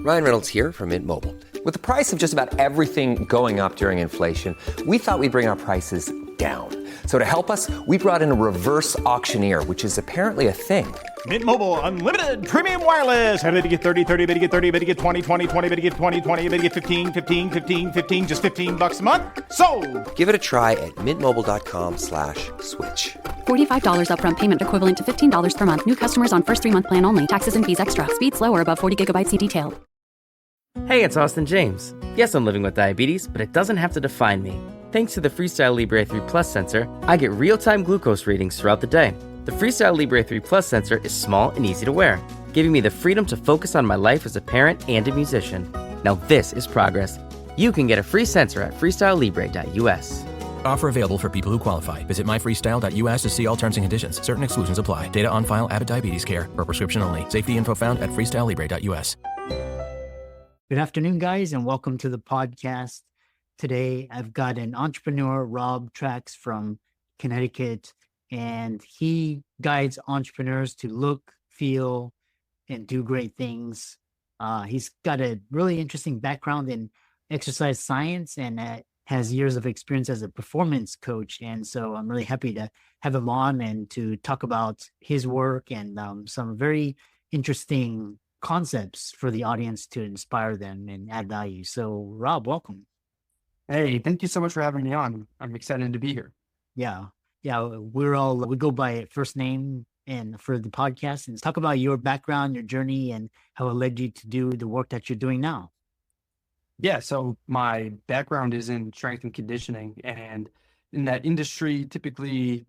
Ryan Reynolds here from Mint Mobile. With the price of just about everything going up during inflation, we thought we'd bring our prices down. So to help us, we brought in a reverse auctioneer, which is apparently a thing. Mint Mobile Unlimited Premium Wireless. How to get 30, 30, bit to get 30, bit to get 20, 20, 20, bit to get 20, 20, bit to get 15, 15, 15, 15, just $15 a month? Sold! Give it a try at mintmobile.com/switch. $45 upfront payment equivalent to $15 per month. New customers on first 3-month plan only. Taxes and fees extra. Speed slower above 40 gigabytes. See detail. Hey, it's Austin James. Yes, I'm living with diabetes, but it doesn't have to define me. Thanks to the Freestyle Libre 3 Plus sensor, I get real-time glucose readings throughout the day. The Freestyle Libre 3 Plus sensor is small and easy to wear, giving me the freedom to focus on my life as a parent and a musician. Now this is progress. You can get a free sensor at freestylelibre.us. Offer available for people who qualify. Visit myfreestyle.us to see all terms and conditions. Certain exclusions apply. Data on file. Abbott Diabetes Care. For prescription only. Safety info found at freestylelibre.us. Good afternoon, guys, and welcome to the podcast. Today, I've got an entrepreneur, Rob Tracz from Connecticut, and he guides entrepreneurs to look, feel, and do great things. He's got a really interesting background in exercise science and has years of experience as a performance coach. And so I'm really happy to have him on and to talk about his work and some very interesting concepts for the audience to inspire them and add value. So Rob, welcome. Hey, thank you so much for having me on. I'm excited to be here. Yeah. We go by first name and for the podcast, and talk about your background, your journey, and how it led you to do the work that you're doing now. Yeah, so my background is in strength and conditioning, and in that industry, typically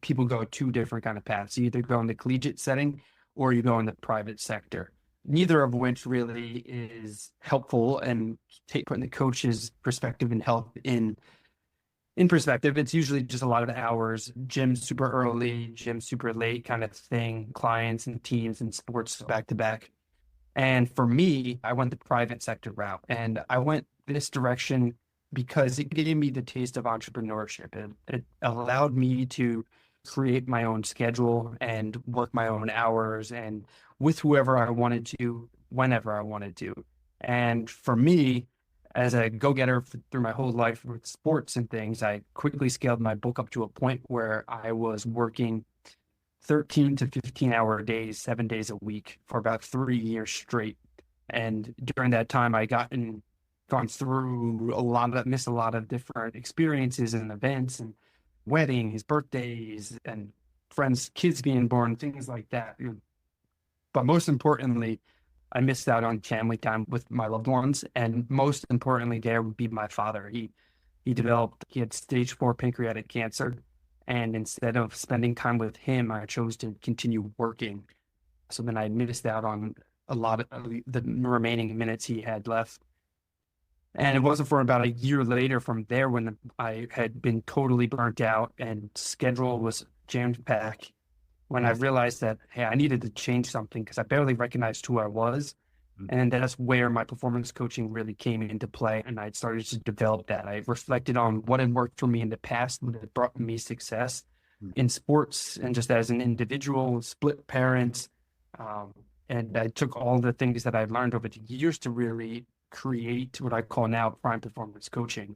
people go two different kind of paths. You either go in the collegiate setting or you go in the private sector. Neither of which really is helpful and putting the coach's perspective and health in perspective. It's usually just a lot of hours, gym super early, gym super late kind of thing, clients and teams and sports back to back. And for me, I went the private sector route, and I went this direction because it gave me the taste of entrepreneurship. It allowed me to create my own schedule and work my own hours and with whoever I wanted to, whenever I wanted to. And for me, as a go-getter through my whole life with sports and things, I quickly scaled my book up to a point where I was working 13 to 15-hour days, 7 days a week for about 3 years straight. And during that time, I gone through missed a lot of different experiences and events and weddings, birthdays, and friends' kids being born, things like that. But most importantly, I missed out on family time with my loved ones. And most importantly, there would be my father. He had stage 4 pancreatic cancer. And instead of spending time with him, I chose to continue working. So then I missed out on a lot of the remaining minutes he had left. And it wasn't for about a year later from there when I had been totally burnt out and schedule was jam-packed, when I realized that, hey, I needed to change something because I barely recognized who I was. And that's where my performance coaching really came into play. And I started to develop that. I reflected on what had worked for me in the past, what had brought me success in sports and just as an individual, split parents. And I took all the things that I've learned over the years to really create what I call now prime performance coaching.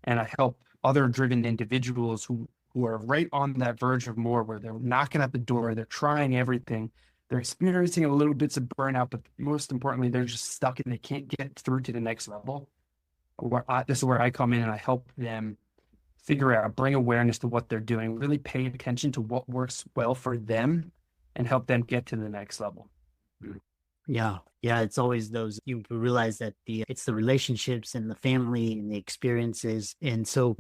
And I help other driven individuals who are right on that verge of more, where they're knocking at the door, they're trying everything, they're experiencing a little bits of burnout, but most importantly, they're just stuck and they can't get through to the next level. This is where I come in and I help them figure out, bring awareness to what they're doing, really pay attention to what works well for them and help them get to the next level. Yeah, it's always those, you realize that it's the relationships and the family and the experiences. And so you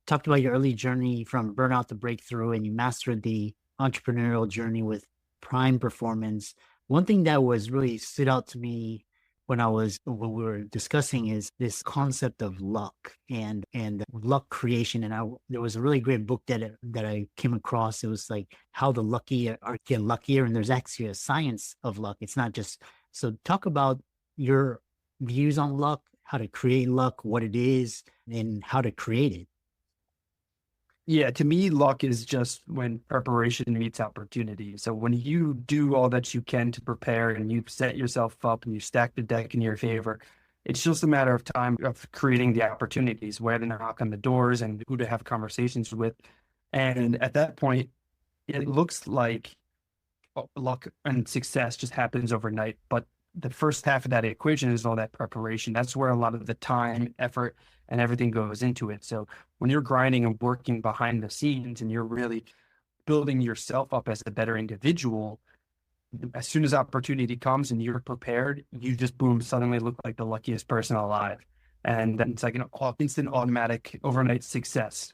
talked about your early journey from burnout to breakthrough, and you mastered the entrepreneurial journey with prime performance. One thing that was really stood out to me when we were discussing is this concept of luck and luck creation. And there was a really great book that I came across. It was like how the lucky get luckier, and there's actually a science of luck. It's not just, so talk about your views on luck, how to create luck, what it is, and how to create it. Yeah, to me, luck is just when preparation meets opportunity. So when you do all that you can to prepare and you set yourself up and you stack the deck in your favor, it's just a matter of time of creating the opportunities, where to knock on the doors and who to have conversations with. And at that point, it looks like luck and success just happens overnight. But the first half of that equation is all that preparation. That's where a lot of the time, effort, and everything goes into it. So when you're grinding and working behind the scenes and you're really building yourself up as a better individual, as soon as opportunity comes and you're prepared, you just boom, suddenly look like the luckiest person alive. And then it's like an instant automatic overnight success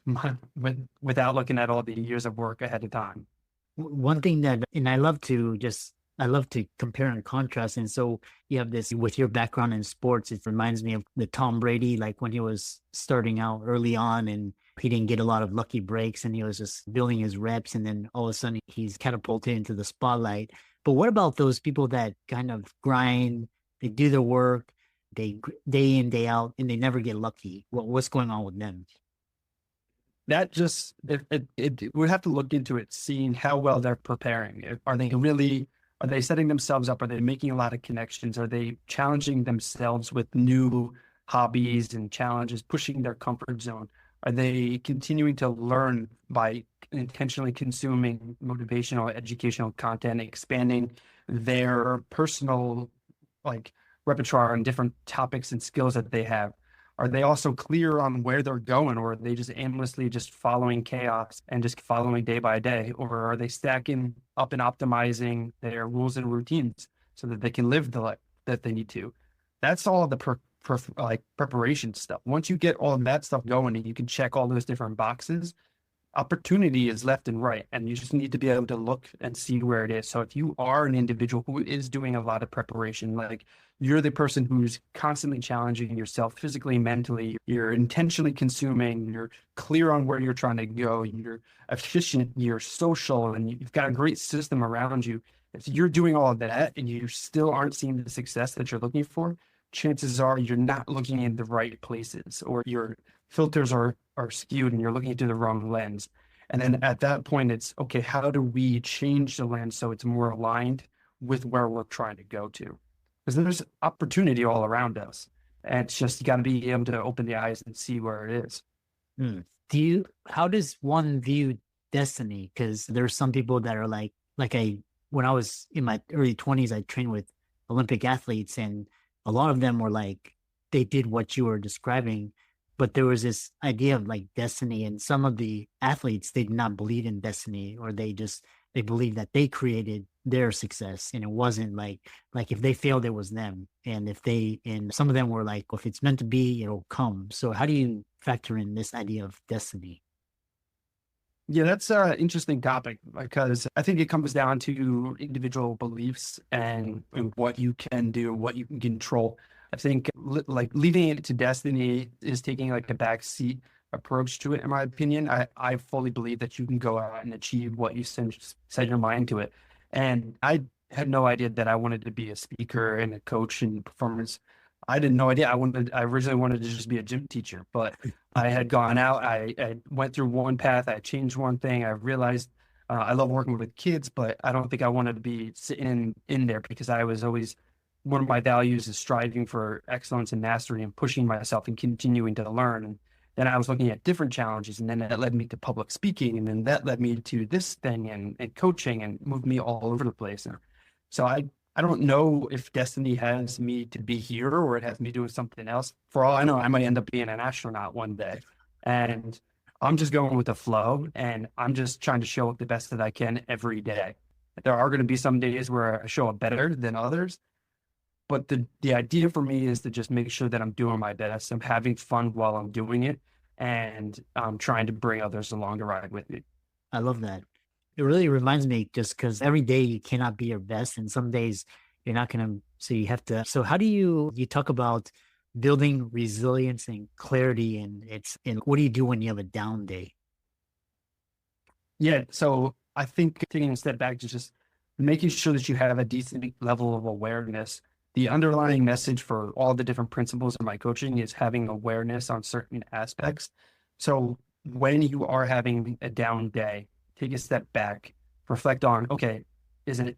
without looking at all the years of work ahead of time. One thing that, and I love to compare and contrast. And so you have this with your background in sports, it reminds me of the Tom Brady, like when he was starting out early on and he didn't get a lot of lucky breaks and he was just building his reps. And then all of a sudden he's catapulted into the spotlight. But what about those people that kind of grind, they do their work, they day in, day out, and they never get lucky? What's going on with them? That just, we have to look into it, seeing how well they're preparing. Are they setting themselves up? Are they making a lot of connections? Are they challenging themselves with new hobbies and challenges, pushing their comfort zone? Are they continuing to learn by intentionally consuming motivational, educational content, expanding their personal repertoire on different topics and skills that they have? Are they also clear on where they're going, or are they just aimlessly just following chaos and just following day by day? Or are they stacking up and optimizing their rules and routines so that they can live the life that they need to? That's all the preparation stuff. Once you get all of that stuff going and you can check all those different boxes, opportunity is left and right, and you just need to be able to look and see where it is. So if you are an individual who is doing a lot of preparation, like you're the person who's constantly challenging yourself physically, mentally, you're intentionally consuming, you're clear on where you're trying to go, you're efficient, you're social, and you've got a great system around you. If you're doing all of that and you still aren't seeing the success that you're looking for, chances are you're not looking in the right places, or your filters are skewed and you're looking through the wrong lens. And then at that point, it's okay, how do we change the lens so it's more aligned with where we're trying to go to? Because there's opportunity all around us. And it's just, you got to be able to open the eyes and see where it is. How does one view destiny? Because there's some people that are when I was in my early 20s, I trained with Olympic athletes, and a lot of them were like, they did what you were describing, but there was this idea of like destiny, and some of the athletes, they did not believe in destiny, or they believed that they created their success, and it wasn't like if they failed, it was them. And some of them were like, if it's meant to be, it'll come. So how do you factor in this idea of destiny? Yeah, that's an interesting topic, because I think it comes down to individual beliefs and what you can do, what you can control. I think leaving it to destiny is taking like a backseat approach to it, in my opinion. I fully believe that you can go out and achieve what you set your mind to it. And I had no idea that I wanted to be a speaker and a coach in performance. I had no idea. I originally wanted to just be a gym teacher, but I had gone out. I went through one path. I changed one thing. I realized I love working with kids, but I don't think I wanted to be sitting in there, because I was always, one of my values is striving for excellence and mastery and pushing myself and continuing to learn. And then I was looking at different challenges, and then that led me to public speaking, and then that led me to this thing and coaching, and moved me all over the place. And so I don't know if destiny has me to be here or it has me doing something else. For all I know, I might end up being an astronaut one day. And I'm just going with the flow, and I'm just trying to show up the best that I can every day. There are going to be some days where I show up better than others, but the idea for me is to just make sure that I'm doing my best. I'm having fun while I'm doing it, and I'm trying to bring others along to ride with me. I love that. It really reminds me, just because every day you cannot be your best, and some days you're not going to, so you have to. So how do you talk about building resilience and clarity, and what do you do when you have a down day? Yeah, so I think taking a step back to just making sure that you have a decent level of awareness. The underlying message for all the different principles of my coaching is having awareness on certain aspects. So when you are having a down day, take a step back, reflect on, okay, is it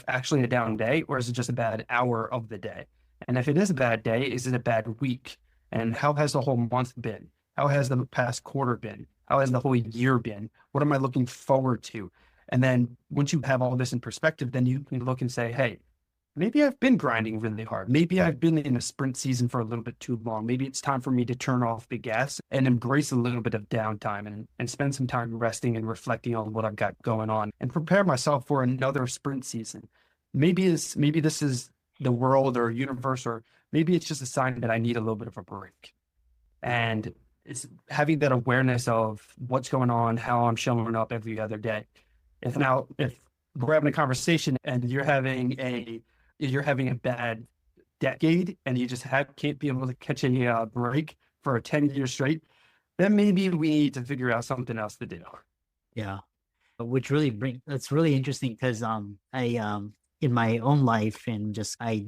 actually a down day, or is it just a bad hour of the day? And if it is a bad day, is it a bad week? And how has the whole month been? How has the past quarter been? How has the whole year been? What am I looking forward to? And then once you have all this in perspective, then you can look and say, hey, maybe I've been grinding really hard. Maybe I've been in a sprint season for a little bit too long. Maybe it's time for me to turn off the gas and embrace a little bit of downtime and spend some time resting and reflecting on what I've got going on and prepare myself for another sprint season. Maybe this is the world or universe, or maybe it's just a sign that I need a little bit of a break. And it's having that awareness of what's going on, how I'm showing up every other day. If we're having a conversation and you're having a bad decade and you just can't be able to catch a break for 10 years straight, then maybe we need to figure out something else to do. Yeah. Which that's really interesting because I in my own life and just I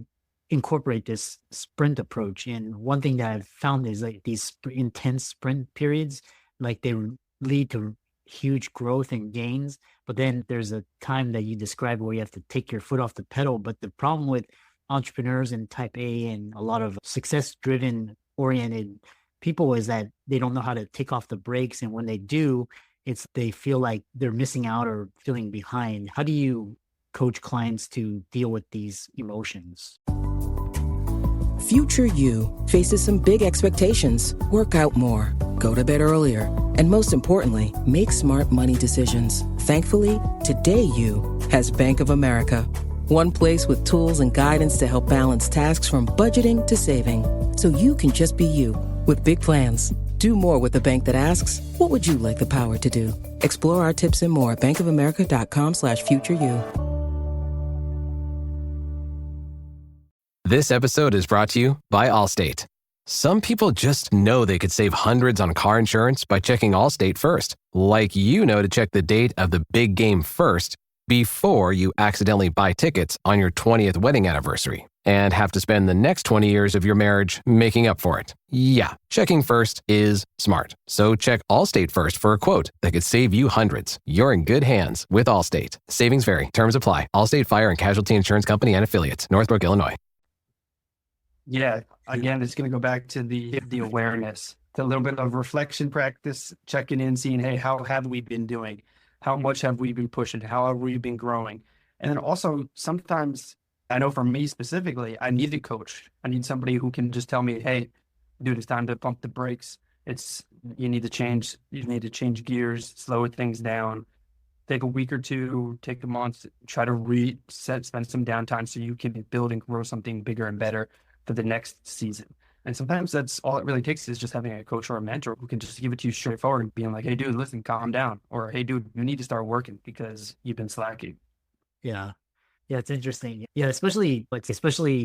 incorporate this sprint approach. And one thing that I've found is like these intense sprint periods, like they lead to huge growth and gains. But then there's a time that you describe where you have to take your foot off the pedal. But the problem with entrepreneurs and type A and a lot of success driven oriented people is that they don't know how to take off the brakes. And when they do, they feel like they're missing out or feeling behind. How do you coach clients to deal with these emotions? Future you faces some big expectations. Work out more, go to bed earlier, and most importantly, make smart money decisions. Thankfully, today you has Bank of America. One place with tools and guidance to help balance tasks from budgeting to saving. So you can just be you with big plans. Do more with a bank that asks, what would you like the power to do? Explore our tips and more at bankofamerica.com/futureyou. This episode is brought to you by Allstate. Some people just know they could save hundreds on car insurance by checking Allstate first. Like to check the date of the big game first before you accidentally buy tickets on your 20th wedding anniversary and have to spend the next 20 years of your marriage making up for it. Yeah, checking first is smart. So check Allstate first for a quote that could save you hundreds. You're in good hands with Allstate. Savings vary. Terms apply. Allstate Fire and Casualty Insurance Company and Affiliates. Northbrook, Illinois. Yeah, again, it's going to go back to the awareness, the little bit of reflection practice, checking in, seeing, hey, how have we been doing? How much have we been pushing? How have we been growing? And then also sometimes, I know for me specifically, I need a coach. I need somebody who can just tell me, hey, dude, it's time to pump the brakes. You need to change gears, slow things down, take a week or two, take a month, try to spend some downtime so you can build and grow something bigger and better for the next season. And sometimes that's all it really takes is just having a coach or a mentor who can just give it to you straightforward and being like, hey, dude, listen, calm down. Or, hey, dude, you need to start working because you've been slacking. Yeah. Yeah, it's interesting. Yeah, especially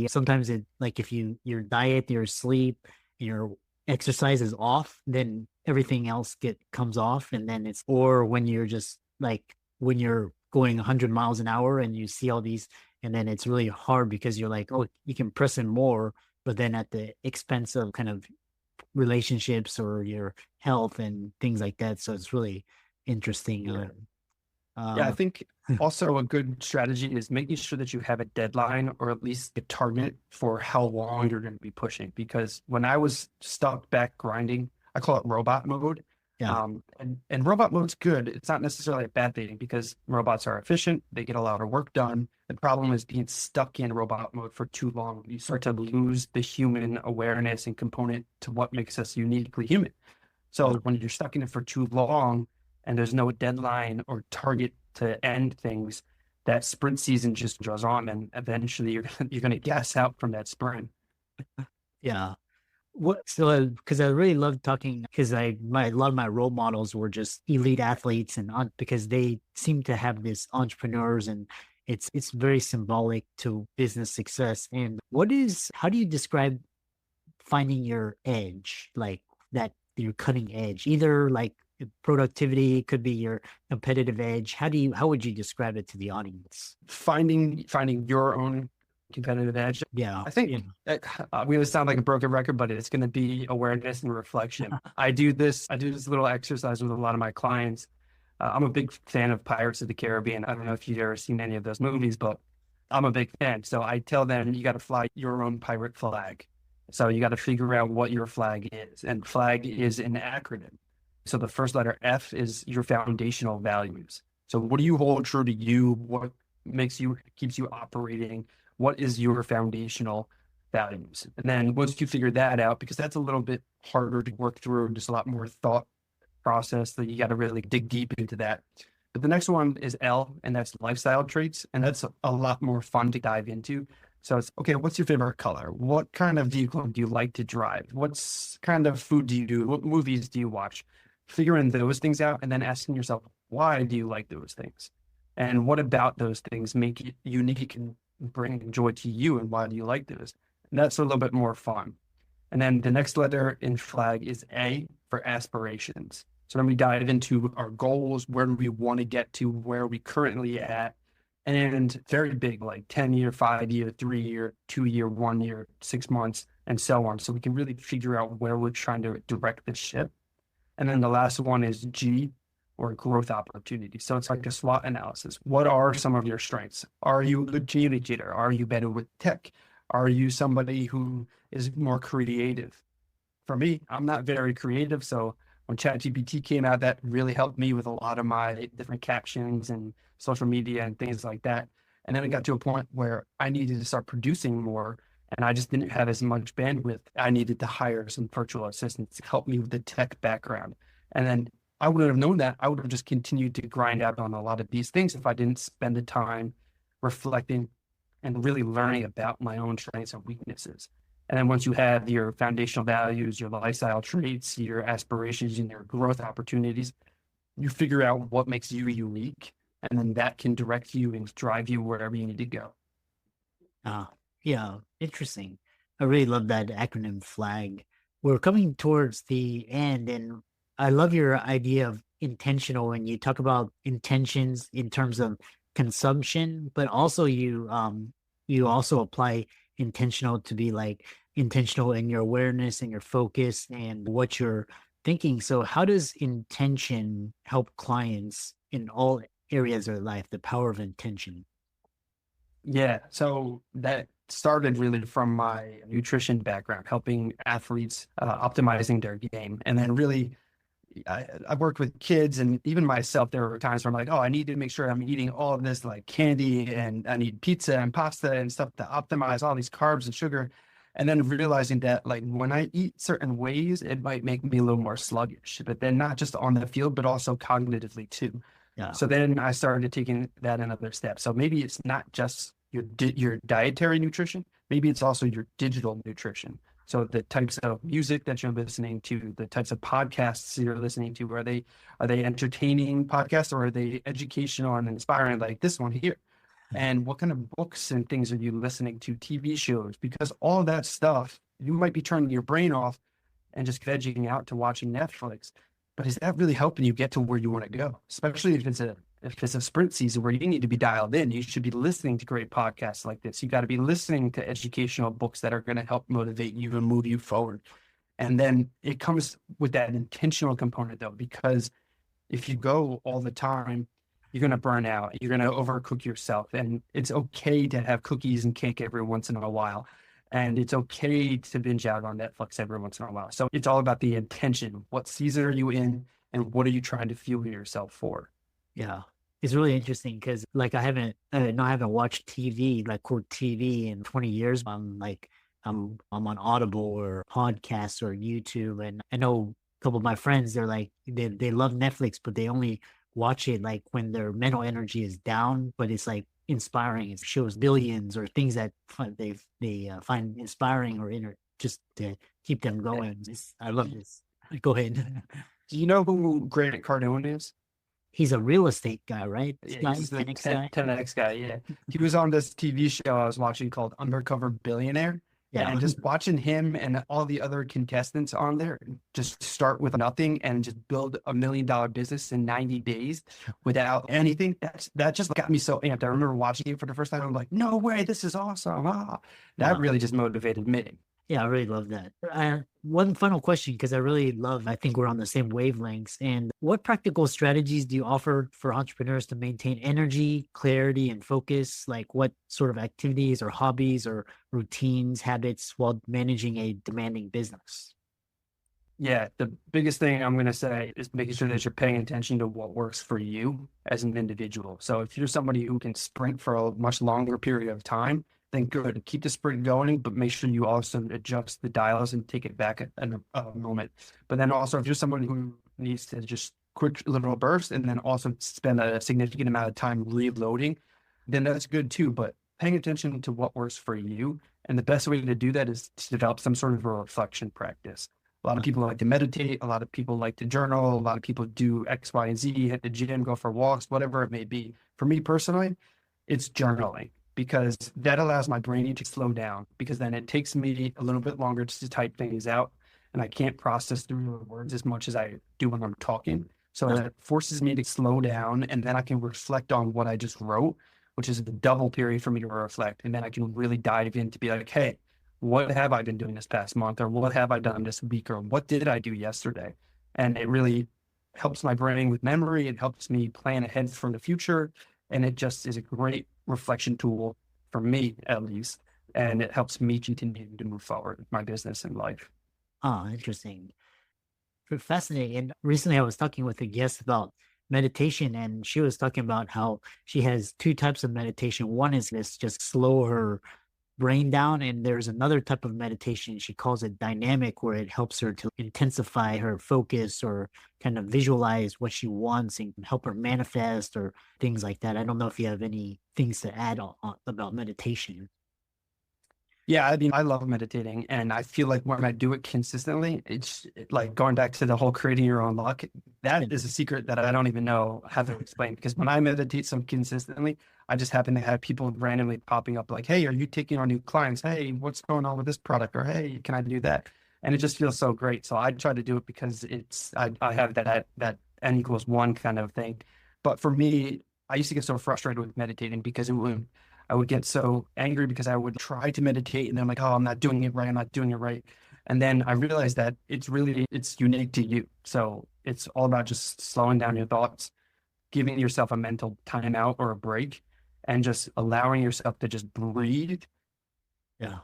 sometimes if your diet, your sleep, your exercise is off, then everything else comes off. And then or when you're just when you're going 100 miles an hour and you see all these, and then it's really hard because you're like, oh, you can press in more, but then at the expense of kind of relationships or your health and things like that. So it's really interesting. Yeah. I think also a good strategy is making sure that you have a deadline or at least a target for how long you're going to be pushing. Because when I was stuck back grinding, I call it robot mode. Yeah. And robot mode's good. It's not necessarily a bad thing because robots are efficient. They get a lot of work done. The problem is being stuck in robot mode for too long. You start to lose the human awareness and component to what makes us uniquely human. So when you're stuck in it for too long and there's no deadline or target to end things, that sprint season just draws on, and eventually you're going to gas out from that sprint. Yeah. Because I really love talking, because a lot of my role models were just elite athletes, and because they seem to have this entrepreneurs, and it's very symbolic to business success. And how do you describe finding your edge, like that, your cutting edge, either like productivity, could be your competitive edge. How would you describe it to the audience? Finding your own competitive edge. Yeah. I think we would sound like a broken record, but it's going to be awareness and reflection. I do this little exercise with a lot of my clients. I'm a big fan of Pirates of the Caribbean. I don't know if you've ever seen any of those movies, but I'm a big fan. So I tell them, you got to fly your own pirate flag. So you got to figure out what your flag is. And flag is an acronym. So the first letter F is your foundational values. So what do you hold true to you? What keeps you operating? What is your foundational values? And then once you figure that out, because that's a little bit harder to work through, just a lot more thought process that you got to really dig deep into that. But the next one is L, and that's lifestyle traits. And that's a lot more fun to dive into. So it's, okay, what's your favorite color? What kind of vehicle do you like to drive? What kind of food do you do? What movies do you watch? Figuring those things out and then asking yourself, why do you like those things? And what about those things make it unique and bring joy to you? And why do you like those? And that's a little bit more fun. And then the next letter in flag is A for aspirations. So then we dive into our goals, where do we want to get to, where are we currently at, and very big, like 10-year, 5-year, 3-year, 2-year, 1 year, 6 months, and so on. So we can really figure out where we're trying to direct the ship. And then the last one is G, or growth opportunity. So it's like a SWOT analysis. What are some of your strengths? Are you a good communicator? Are you better with tech? Are you somebody who is more creative? For me, I'm not very creative. So when ChatGPT came out, that really helped me with a lot of my different captions and social media and things like that. And then it got to a point where I needed to start producing more, and I just didn't have as much bandwidth. I needed to hire some virtual assistants to help me with the tech background. And then I wouldn't have known that. I would have just continued to grind out on a lot of these things if I didn't spend the time reflecting and really learning about my own strengths and weaknesses. And then once you have your foundational values, your lifestyle traits, your aspirations, and your growth opportunities, you figure out what makes you unique. And then that can direct you and drive you wherever you need to go. Yeah, interesting. I really love that acronym flag. We're coming towards the end, and I love your idea of intentional, and you talk about intentions in terms of consumption, but also you also apply intentional to be like intentional in your awareness and your focus and what you're thinking. So how does intention help clients in all areas of their life, the power of intention? Yeah, so that started really from my nutrition background, helping athletes optimizing their game. And then really, I worked with kids, and even myself, there were times where I'm like, oh, I need to make sure I'm eating all of this like candy, and I need pizza and pasta and stuff to optimize all these carbs and sugar. And then realizing that like when I eat certain ways, it might make me a little more sluggish, but then not just on the field, but also cognitively too. Yeah. So then I started taking that another step. So maybe it's not just your dietary nutrition, maybe it's also your digital nutrition. So the types of music that you're listening to, the types of podcasts you're listening to, are they entertaining podcasts, or are they educational and inspiring like this one here? And what kind of books and things are you listening to, TV shows? Because all that stuff, you might be turning your brain off and just vegging out to watching Netflix. But is that really helping you get to where you want to go? Especially if it's a sprint season where you need to be dialed in. You should be listening to great podcasts like this. You got to be listening to educational books that are going to help motivate you and move you forward. And then it comes with that intentional component though, because if you go all the time, you're going to burn out. You're going to overcook yourself. And it's okay to have cookies and cake every once in a while. And it's okay to binge out on Netflix every once in a while. So it's all about the intention. What season are you in, and what are you trying to fuel yourself for? Yeah. It's really interesting because like I haven't watched TV, like core TV in 20 years. I'm on Audible or podcasts or YouTube. And I know a couple of my friends, they're like, they love Netflix, but they only watch it like when their mental energy is down, but it's like inspiring. It shows billions or things that they find inspiring or just to keep them going. I love this. Go ahead. Do you know who Grant Cardone is? He's a real estate guy, right? Yeah, he's the 10X guy. Yeah. He was on this TV show I was watching called Undercover Billionaire. Yeah. And just watching him and all the other contestants on there just start with nothing and just build $1 million business in 90 days without anything, that just got me so amped. I remember watching it for the first time. I'm like, no way, this is awesome. That really just motivated me. Yeah, I really love that. One final question, because I think we're on the same wavelengths. And what practical strategies do you offer for entrepreneurs to maintain energy, clarity, and focus? Like what sort of activities or hobbies or routines, habits while managing a demanding business? Yeah, the biggest thing I'm going to say is making sure that you're paying attention to what works for you as an individual. So if you're somebody who can sprint for a much longer period of time, then good, keep the sprint going, but make sure you also adjust the dials and take it back at a moment. But then also, if you're somebody who needs to just quick little burst and then also spend a significant amount of time reloading, then that's good too. But paying attention to what works for you. And the best way to do that is to develop some sort of a reflection practice. A lot of people like to meditate. A lot of people like to journal. A lot of people do X, Y, and Z, hit the gym, go for walks, whatever it may be. For me personally, it's journaling, because that allows my brain to slow down, because then it takes me a little bit longer just to type things out, and I can't process through the words as much as I do when I'm talking. So that forces me to slow down, and then I can reflect on what I just wrote, which is the double period for me to reflect. And then I can really dive in to be like, hey, what have I been doing this past month? Or what have I done this week? Or what did I do yesterday? And it really helps my brain with memory. It helps me plan ahead for the future. And it just is a great reflection tool for me, at least. And it helps me continue to move forward with my business and life. Oh, interesting. Fascinating. And recently I was talking with a guest about meditation, and she was talking about how she has two types of meditation. One is this just slow her brain down, and there's another type of meditation, she calls it dynamic, where it helps her to intensify her focus or kind of visualize what she wants and help her manifest or things like that. I don't know if you have any things to add about meditation. Yeah, I mean, I love meditating, and I feel like when I do it consistently, it's like going back to the whole creating your own luck. That is a secret that I don't even know how to explain, because when I meditate some consistently, I just happen to have people randomly popping up like, hey, are you taking on new clients? Hey, what's going on with this product? Or hey, can I do that? And it just feels so great. So I try to do it because I have that N=1 kind of thing. But for me, I used to get so frustrated with meditating because I would get so angry because I would try to meditate and then I'm like, oh, I'm not doing it right. I'm not doing it right. And then I realized that it's unique to you. So it's all about just slowing down your thoughts, giving yourself a mental timeout or a break, and just allowing yourself to just breathe. Yeah.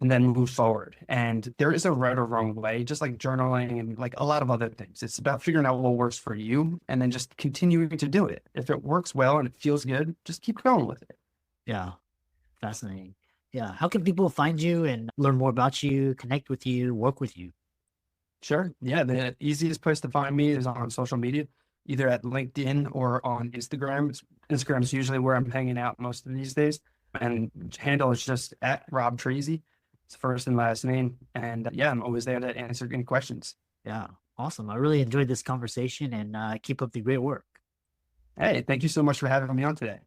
And then move forward. And there is a right or wrong way, just like journaling and like a lot of other things. It's about figuring out what works for you and then just continuing to do it. If it works well and it feels good, just keep going with it. Yeah. Fascinating. Yeah. How can people find you and learn more about you, connect with you, work with you? Sure. Yeah. The easiest place to find me is on social media, either at LinkedIn or on Instagram. Instagram is usually where I'm hanging out most of these days. And handle is just at Rob Tracz. It's first and last name. And yeah, I'm always there to answer any questions. Yeah. Awesome. I really enjoyed this conversation, and keep up the great work. Hey, thank you so much for having me on today.